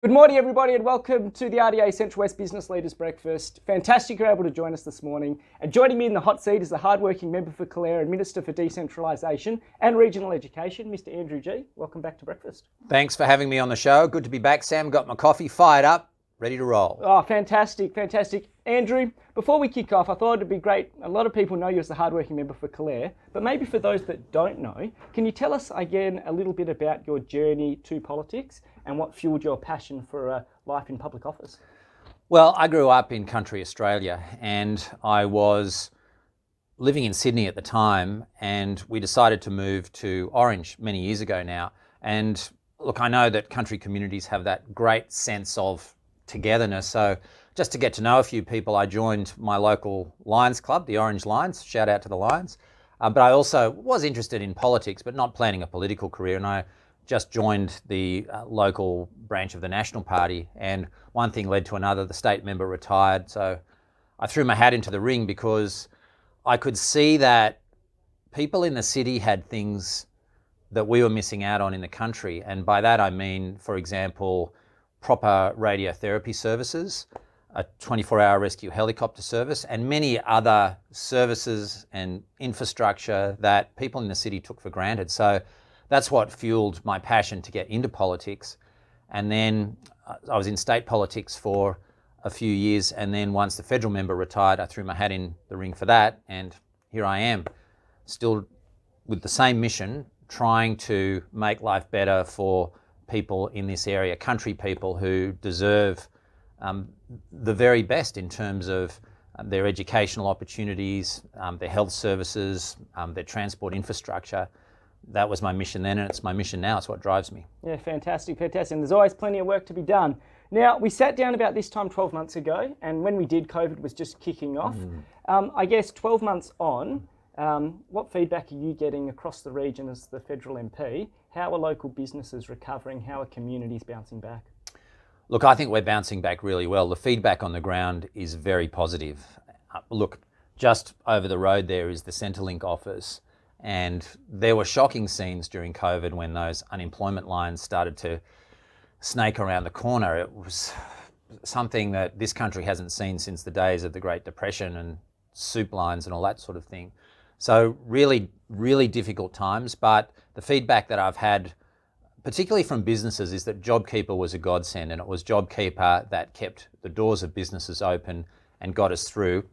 Good morning, everybody, and welcome to the RDA Central West Business Leaders Breakfast. Fantastic you're able to join us this morning. And joining me in the hot seat is the hardworking member for Calare and Minister for Decentralisation and Regional Education, Mr. Andrew G. Welcome back to breakfast. Thanks for having me on the show. Good to be back, Sam. Got my coffee fired up, ready to roll. Oh, fantastic, fantastic. Andrew, before we kick off, I thought it'd be great. A lot of people know you as the hardworking member for Calare, but maybe for those that don't know, can you tell us again a little bit about your journey to politics and what fueled your passion for life in public office? Well, I grew up in country Australia and I was living in Sydney at the time, and we decided to move to Orange many years ago now. And look, I know that country communities have that great sense of togetherness. So just to get to know a few people, I joined my local Lions club, the Orange Lions. Shout out to the Lions. But I also was interested in politics, but not planning a political career. And I just joined the local branch of the National Party, and one thing led to another. The state member retired, so I threw my hat into the ring because I could see that people in the city had things that we were missing out on in the country. And by that I mean, for example, proper radiotherapy services, a 24-hour rescue helicopter service, and many other services and infrastructure that people in the city took for granted. So that's what fueled my passion to get into politics. And then I was in state politics for a few years, and then once the federal member retired, I threw my hat in the ring for that, and here I am, still with the same mission, trying to make life better for people in this area, country people who deserve the very best in terms of their educational opportunities, their health services, their transport infrastructure. That was my mission then, and it's my mission now. It's what drives me. Yeah, fantastic, fantastic. And there's always plenty of work to be done. Now, we sat down about this time 12 months ago, and when we did, COVID was just kicking off. I guess 12 months on, what feedback are you getting across the region as the federal MP? How are local businesses recovering? How are communities bouncing back? Look, I think we're bouncing back really well. The feedback on the ground is very positive. Look, just over the road there is the Centrelink office, and there were shocking scenes during COVID when those unemployment lines started to snake around the corner. It was something that this country hasn't seen since the days of the Great Depression and soup lines and all that sort of thing. So really, really difficult times, but the feedback that I've had, particularly from businesses, is that JobKeeper was a godsend, and it was JobKeeper that kept the doors of businesses open and got us through.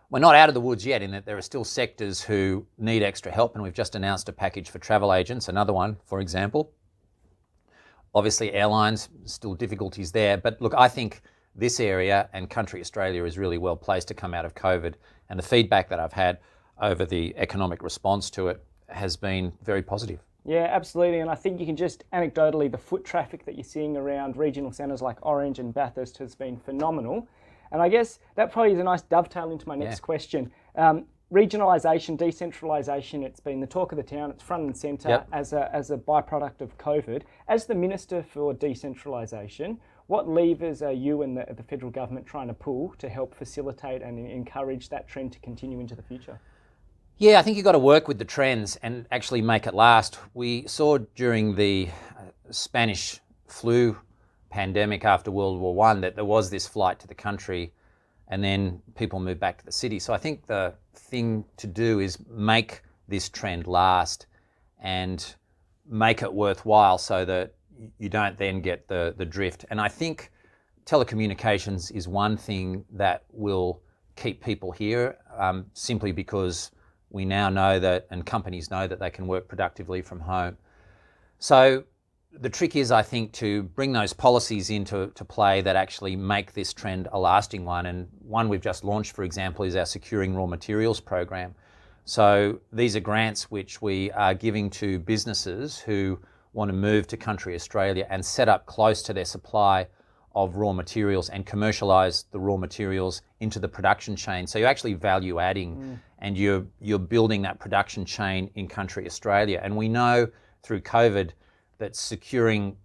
We're not out of the woods yet, in that there are still sectors who need extra help, and we've just announced a package for travel agents, another one, for example. Obviously airlines, still difficulties there, but look, I think this area and country Australia is really well placed to come out of COVID, and the feedback that I've had over the economic response to it has been very positive. Yeah, absolutely. And I think you can just anecdotally, the foot traffic that you're seeing around regional centres like Orange and Bathurst has been phenomenal. And I guess that probably is a nice dovetail into my next question. Regionalisation, decentralisation, it's been the talk of the town, it's front and centre as a byproduct of COVID. As the Minister for Decentralisation, what levers are you and the federal government trying to pull to help facilitate and encourage that trend to continue into the future? Yeah, I think you've got to work with the trends and actually make it last. We saw during the Spanish flu pandemic after World War I that there was this flight to the country, and then people moved back to the city. So I think the thing to do is make this trend last and make it worthwhile so that you don't then get the drift. And I think telecommunications is one thing that will keep people here, simply because we now know that, and companies know that they can work productively from home. So the trick is, I think, to bring those policies into play that actually make this trend a lasting one. And one we've just launched, for example, is our Securing Raw Materials program. So these are grants which we are giving to businesses who want to move to country Australia and set up close to their supply of raw materials and commercialise the raw materials into the production chain. So you're actually value adding and you're building that production chain in country Australia. And we know through COVID that securing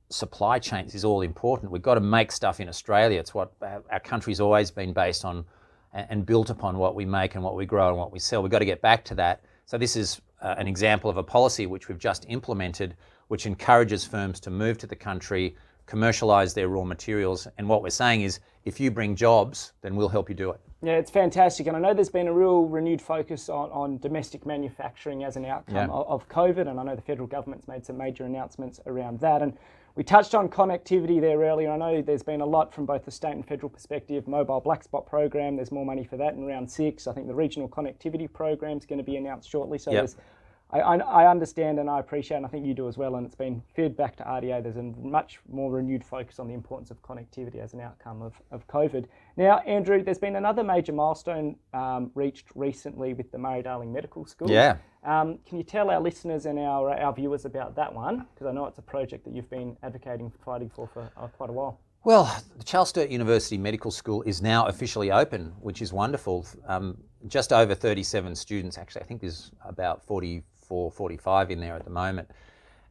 supply chains is all important. We've got to make stuff in Australia. It's what our country's always been based on and built upon, what we make and what we grow and what we sell. We've got to get back to that. So this is an example of a policy which we've just implemented, which encourages firms to move to the country, commercialise their raw materials. And what we're saying is, if you bring jobs, then we'll help you do it. Yeah, it's fantastic. And I know there's been a real renewed focus on domestic manufacturing as an outcome of COVID. And I know the federal government's made some major announcements around that. And we touched on connectivity there earlier. I know there's been a lot from both the state and federal perspective. Mobile Black Spot program, there's more money for that in round 6. I think the regional connectivity program is going to be announced shortly. So there's I understand and I appreciate, and I think you do as well, and it's been fed back to RDA, there's a much more renewed focus on the importance of connectivity as an outcome of COVID. Now, Andrew, there's been another major milestone reached recently with the Murray-Darling Medical School. Yeah. Can you tell our listeners and our viewers about that one? Because I know it's a project that you've been advocating, fighting for quite a while. Well, the Charles Sturt University Medical School is now officially open, which is wonderful. Just over 37 students, actually, I think there's about 44, 45 in there at the moment.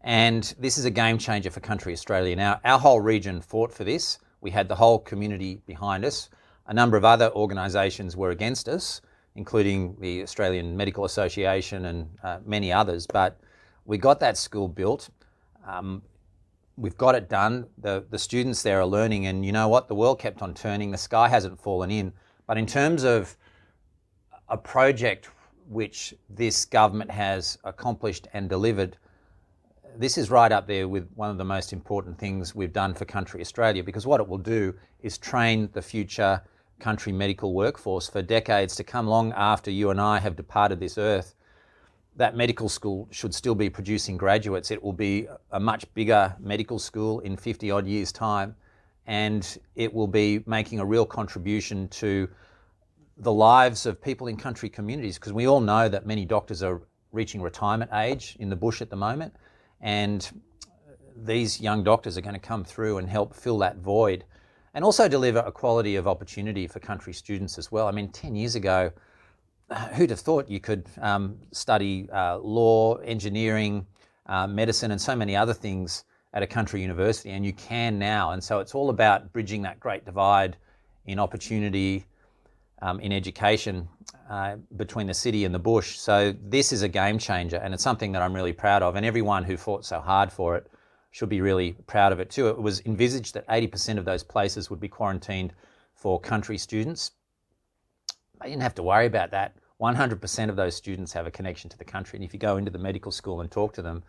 And this is a game changer for country Australia. Now, our whole region fought for this. We had the whole community behind us. A number of other organisations were against us, including the Australian Medical Association and many others. But we got that school built. We've got it done. The students there are learning, and you know what? The world kept on turning. The sky hasn't fallen in. But in terms of a project which this government has accomplished and delivered, this is right up there with one of the most important things we've done for country Australia, because what it will do is train the future country medical workforce for decades to come, long after you and I have departed this earth. That medical school should still be producing graduates. It will be a much bigger medical school in 50 odd years' time, and it will be making a real contribution to the lives of people in country communities, because we all know that many doctors are reaching retirement age in the bush at the moment, and these young doctors are going to come through and help fill that void and also deliver a quality of opportunity for country students as well. I mean, 10 years ago, who'd have thought you could study law, engineering, medicine and so many other things at a country university, and you can now. And so it's all about bridging that great divide in opportunity, in education between the city and the bush. So this is a game changer, and it's something that I'm really proud of, and everyone who fought so hard for it should be really proud of it too. It was envisaged that 80% of those places would be quarantined for country students. I didn't have to worry about that. 100% of those students have a connection to the country, and if you go into the medical school and talk to them,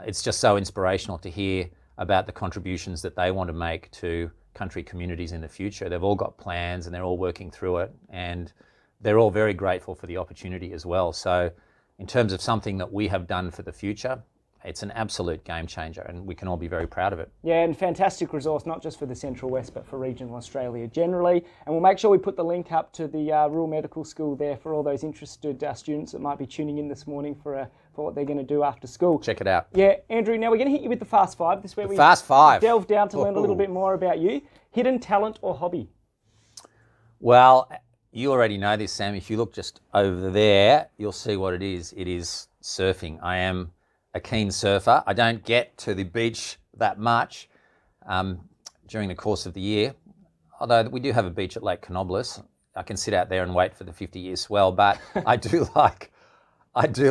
it's just so inspirational to hear about the contributions that they want to make to country communities in the future. They've all got plans and they're all working through it, and they're all very grateful for the opportunity as well. So in terms of something that we have done for the future, it's an absolute game changer, and we can all be very proud of it. Yeah, and fantastic resource, not just for the Central West, but for regional Australia generally. And we'll make sure we put the link up to the Rural Medical School there for all those interested students that might be tuning in this morning for what they're going to do after school. Check it out. Yeah, Andrew, now we're going to hit you with the Fast Five. This is where we Fast Five. Delve down to learn a little bit more about you. Hidden talent or hobby? Well, you already know this, Sam. If you look just over there, you'll see what it is. It is surfing. I am a keen surfer. I don't get to the beach that much during the course of the year, although we do have a beach at Lake Canobolas. I can sit out there and wait for the 50-year swell, but I do,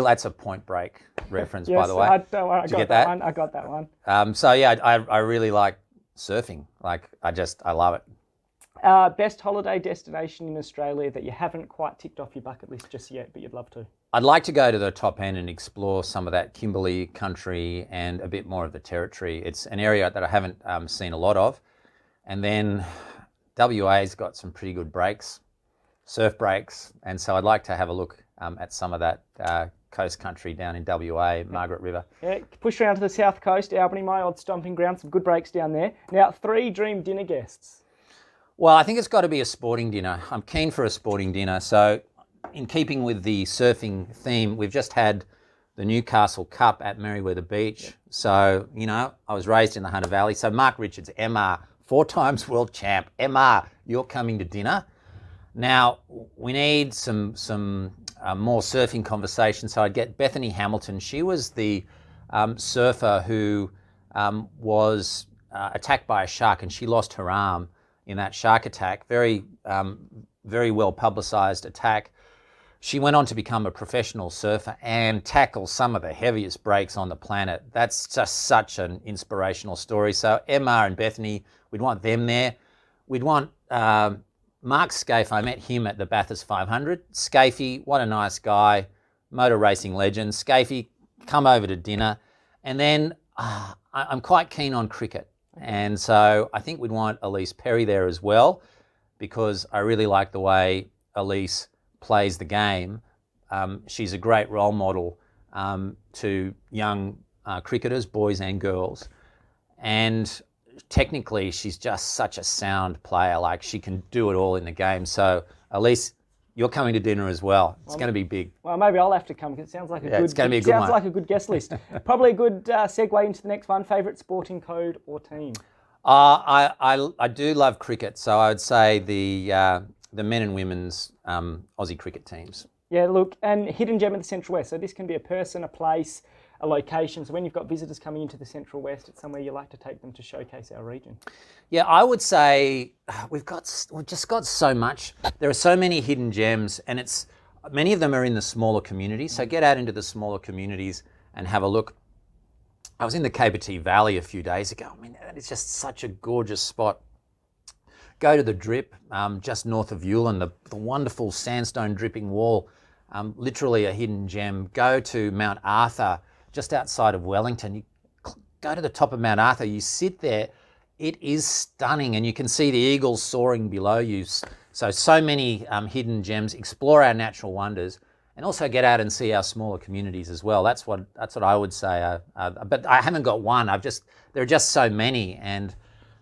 that's a Point Break reference, yes, by the way. I get that one. I got that one. So yeah, I really like surfing. I love it. Best holiday destination in Australia that you haven't quite ticked off your bucket list just yet, but you'd love to? I'd like to go to the top end and explore some of that Kimberley country and a bit more of the Territory. It's an area that I haven't seen a lot of. And then WA's got some pretty good breaks, surf breaks, and so I'd like to have a look at some of that coast country down in WA, Margaret River. Yeah, push around to the south coast, Albany, my old stomping ground, some good breaks down there. Now, 3 dream dinner guests. Well, I think it's got to be a sporting dinner. I'm keen for a sporting dinner. So in keeping with the surfing theme, we've just had the Newcastle Cup at Merewether Beach. So, I was raised in the Hunter Valley. So Mark Richards, MR, 4 times world champ. MR, you're coming to dinner. Now, we need some more surfing conversation. So I'd get Bethany Hamilton. She was the surfer who was attacked by a shark, and she lost her arm in that shark attack. Very well publicised attack. she went on to become a professional surfer and tackle some of the heaviest breaks on the planet. That's just such an inspirational story. So Emma and Bethany, we'd want them there. We'd want Mark Scaife. I met him at the Bathurst 500. Scaife, what a nice guy, motor racing legend. Scaife, come over to dinner. And then I'm quite keen on cricket. And so I think we'd want Elise Perry there as well, because I really like the way Elise plays the game. She's a great role model to young cricketers, boys and girls. And technically, she's just such a sound player. Like, she can do it all in the game. So, Elise, you're coming to dinner as well. It's going to be big. Well, maybe I'll have to come, because it sounds like a good. It's going to be a good sounds one. like a good guest list. Probably a good segue into the next one. Favourite sporting code or team? I do love cricket, so I would say the men and women's Aussie cricket teams. Yeah, look, and hidden gem of the Central West. So this can be a person, a place, a location. So when you've got visitors coming into the Central West, it's somewhere you like to take them to showcase our region. Yeah, I would say we've just got so much. There are so many hidden gems, and many of them are in the smaller communities. So get out into the smaller communities and have a look. I was in the Capertee Valley a few days ago. I mean, it's just such a gorgeous spot. Go to the Drip, just north of Yulin, the wonderful sandstone dripping wall, literally a hidden gem. Go to Mount Arthur, just outside of Wellington. You go to the top of Mount Arthur, you sit there, it is stunning, and you can see the eagles soaring below you. So many hidden gems. Explore our natural wonders, and also get out and see our smaller communities as well. That's what I would say. But I haven't got one. There are just so many, and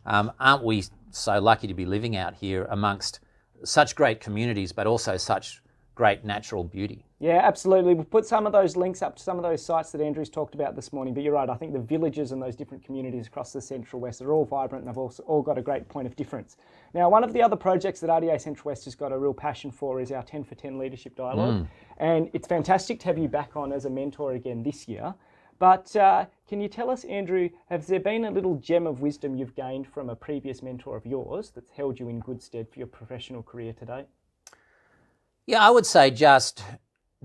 aren't we so lucky to be living out here amongst such great communities, but also such great natural beauty? Yeah, absolutely. We've put some of those links up to some of those sites that Andrew's talked about this morning, but you're right, I think the villages and those different communities across the Central West are all vibrant, and they've also all got a great point of difference. Now, one of the other projects that RDA Central West has got a real passion for is our 10 for 10 leadership dialogue, and it's fantastic to have you back on as a mentor again this year. But can you tell us, Andrew, has there been a little gem of wisdom you've gained from a previous mentor of yours that's held you in good stead for your professional career today? Yeah, I would say just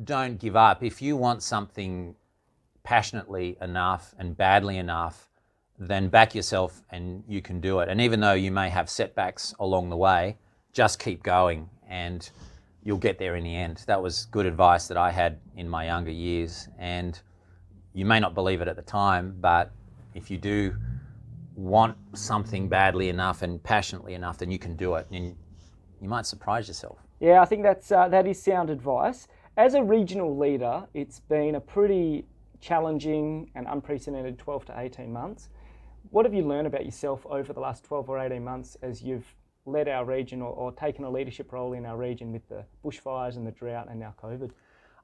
don't give up. If you want something passionately enough and badly enough, then back yourself and you can do it. And even though you may have setbacks along the way, just keep going and you'll get there in the end. That was good advice that I had in my younger years. And you may not believe it at the time, but if you do want something badly enough and passionately enough, then you can do it, and you might surprise yourself. Yeah, I think that is sound advice. As a regional leader, it's been a pretty challenging and unprecedented 12 to 18 months. What have you learned about yourself over the last 12 or 18 months as you've led our region or taken a leadership role in our region with the bushfires and the drought and now COVID?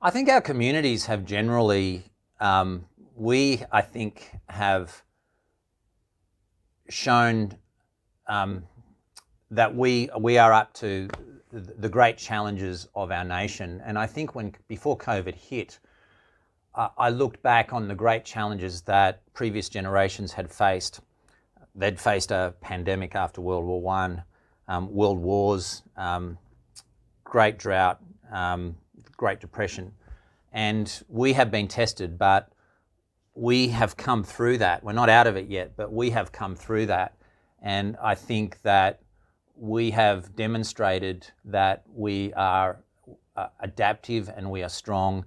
I think our communities have generally, I think, have shown that we are up to the great challenges of our nation. And I think before COVID hit, I looked back on the great challenges that previous generations had faced. They'd faced a pandemic after World War I, world wars, great drought, Great Depression. And we have been tested, but we have come through that. We're not out of it yet, but we have come through that. And I think that we have demonstrated that we are adaptive and we are strong,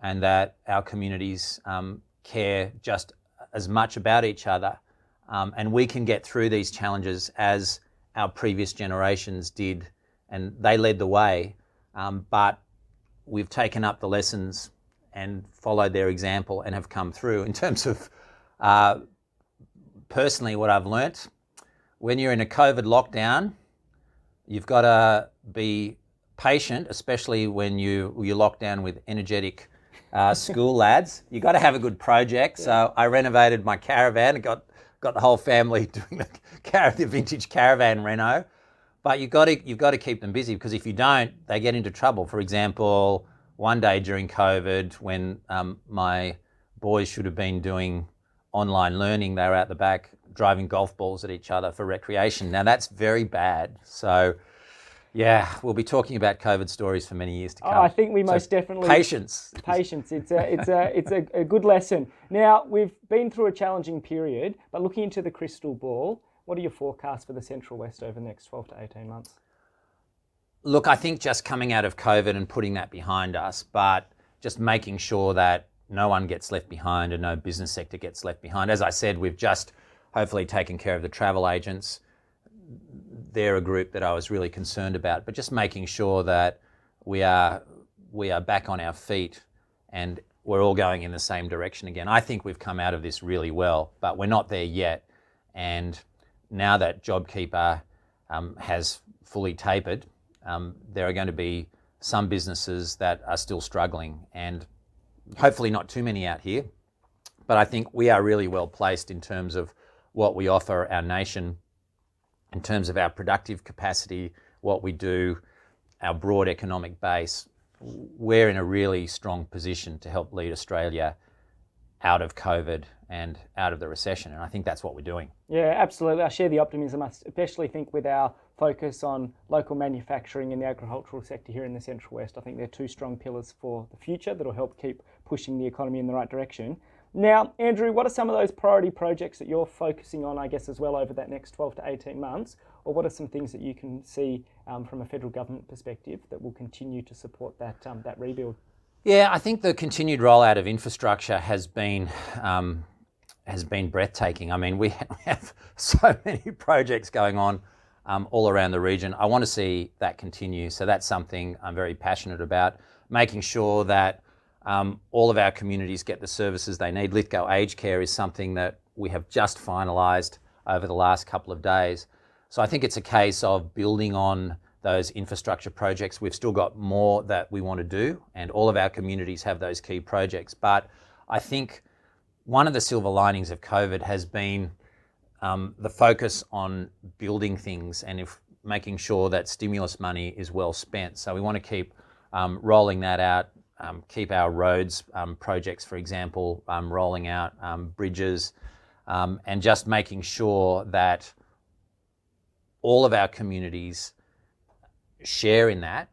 and that our communities care just as much about each other. And we can get through these challenges as our previous generations did, and they led the way. But we've taken up the lessons and followed their example and have come through. In terms of personally what I've learnt, when you're in a COVID lockdown, you've got to be patient, especially when you lock down with energetic school lads. You've got to have a good project. Yeah. So I renovated my caravan and got the whole family doing the vintage caravan reno. But you've got to keep them busy, because if you don't, they get into trouble. For example, one day during COVID, when my boys should have been doing online learning, they were out the back driving golf balls at each other for recreation. Now that's very bad. So Yeah, we'll be talking about COVID stories for many years to come. Oh, I think we most definitely... Patience. Patience. It's a good lesson. Now, we've been through a challenging period, but looking into the crystal ball, what are your forecasts for the Central West over the next 12 to 18 months? Look, I think just coming out of COVID and putting that behind us, but just making sure that no one gets left behind and no business sector gets left behind. As I said, we've just hopefully taken care of the travel agents. They're a group that I was really concerned about, but just making sure that we are back on our feet and we're all going in the same direction again. I think we've come out of this really well, but we're not there yet. And now that JobKeeper has fully tapered, there are going to be some businesses that are still struggling, and hopefully not too many out here. But I think we are really well placed in terms of what we offer our nation, in terms of our productive capacity, what we do, our broad economic base. We're in a really strong position to help lead Australia out of COVID and out of the recession, and I think that's what we're doing. Yeah, absolutely. I share the optimism. I especially think with our focus on local manufacturing and the agricultural sector here in the Central West, I think they're two strong pillars for the future that will help keep pushing the economy in the right direction. Now, Andrew, what are some of those priority projects that you're focusing on, I guess, as well over that next 12 to 18 months? Or what are some things that you can see from a federal government perspective that will continue to support that rebuild? Yeah, I think the continued rollout of infrastructure has been breathtaking. I mean, we have so many projects going on all around the region. I want to see that continue. So that's something I'm very passionate about, making sure that all of our communities get the services they need. Lithgow Aged Care is something that we have just finalised over the last couple of days. So I think it's a case of building on those infrastructure projects. We've still got more that we want to do, and all of our communities have those key projects. But I think one of the silver linings of COVID has been the focus on building things and making sure that stimulus money is well spent. So we want to keep rolling that out, keep our roads projects, for example, rolling out bridges, and just making sure that all of our communities share in that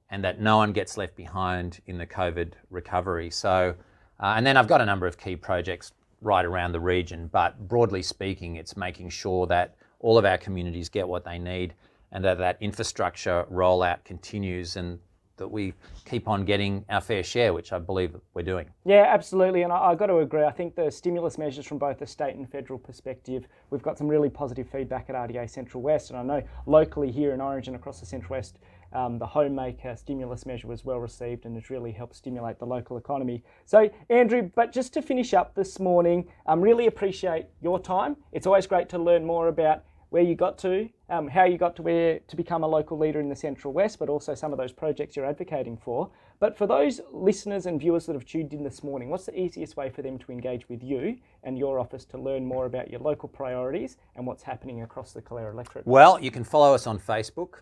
and that no one gets left behind in the COVID recovery. So, and then I've got a number of key projects right around the region, but broadly speaking, it's making sure that all of our communities get what they need and that infrastructure rollout continues and that we keep on getting our fair share, which I believe we're doing. Yeah, absolutely. And I've got to agree. I think the stimulus measures from both the state and federal perspective, we've got some really positive feedback at RDA Central West. And I know locally here in Orange and across the Central West, the homemaker stimulus measure was well received and has really helped stimulate the local economy. So, Andrew, but just to finish up this morning, really appreciate your time. It's always great to learn more about where you got to, how you got to where to become a local leader in the Central West, but also some of those projects you're advocating for. But for those listeners and viewers that have tuned in this morning, what's the easiest way for them to engage with you and your office to learn more about your local priorities and what's happening across the Calare electorate? Well, you can follow us on Facebook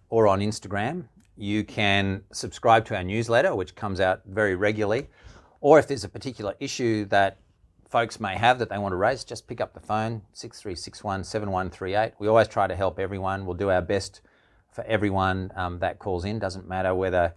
or on Instagram. You can subscribe to our newsletter, which comes out very regularly. Or if there's a particular issue that folks may have that they want to raise, just pick up the phone, 6361 7138. We always try to help everyone. We'll do our best for everyone that calls in. Doesn't matter whether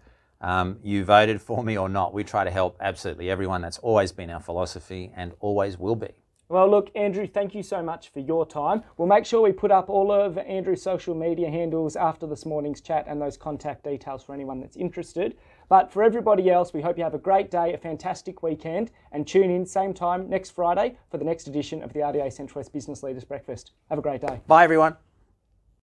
you voted for me or not. We try to help absolutely everyone. That's always been our philosophy and always will be. Well, look, Andrew, thank you so much for your time. We'll make sure we put up all of Andrew's social media handles after this morning's chat and those contact details for anyone that's interested. But for everybody else, we hope you have a great day, a fantastic weekend, and tune in same time next Friday for the next edition of the RDA Central West Business Leaders Breakfast. Have a great day. Bye, everyone.